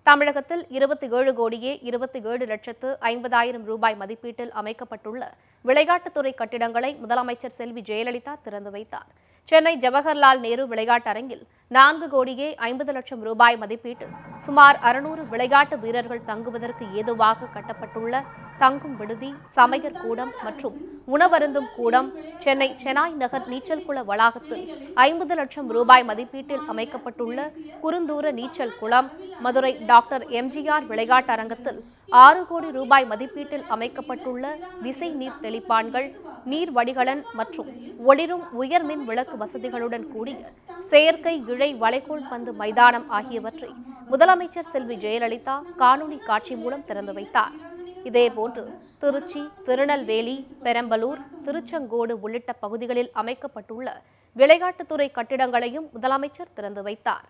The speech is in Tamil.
தமிழகத்தில் 27 கோடியே 27,50,000 ரூபாய் மதிப்பீட்டில் அமைக்கப்பட்டுள்ள விளையாட்டுத்துறை கட்டிடங்களை முதலமைச்சர் செல்வி ஜெயலலிதா திறந்து வைத்தார். சென்னை ஜவஹர்லால் நேரு விளையாட்டரங்கில் 4 கோடியே 50 லட்சம் ரூபாய் மதிப்பீட்டில் சுமார் 600 விளையாட்டு வீரர்கள் தங்குவதற்கு ஏதுவாக கட்டப்பட்டுள்ள தங்கும் விடுதி, சமையற் கூடம் மற்றும் உணவருந்தும் கூடம், சென்னை ஷெனாய் நகர் நீச்சல் குள வளாகத்தில் 50 லட்சம் ரூபாய் மதிப்பீட்டில் அமைக்கப்பட்டுள்ள குறுந்தூர நீச்சல் குளம், மதுரை டாக்டர் எம்ஜிஆர் விளையாட்டரங்கத்தில் 6 கோடி ரூபாய் மதிப்பீட்டில் அமைக்கப்பட்டுள்ள விசை நீர் தெளிப்பான்கள், நீர் வடிகலன் மற்றும் ஒளிரும் உயர்மின் விளக்கு வசதிகளுடன் கூடிய செயற்கை இழை வளைகோல் பந்து மைதானம் ஆகியவற்றை முதலமைச்சர் செல்வி ஜெயலலிதா காணொலி காட்சி மூலம் திறந்து வைத்தார். இதேபோன்று திருச்சி, திருநெல்வேலி, பெரம்பலூர், திருச்செங்கோடு உள்ளிட்ட பகுதிகளில் அமைக்கப்பட்டுள்ள விளையாட்டுத்துறை கட்டிடங்களையும் முதலமைச்சர் திறந்து வைத்தார்.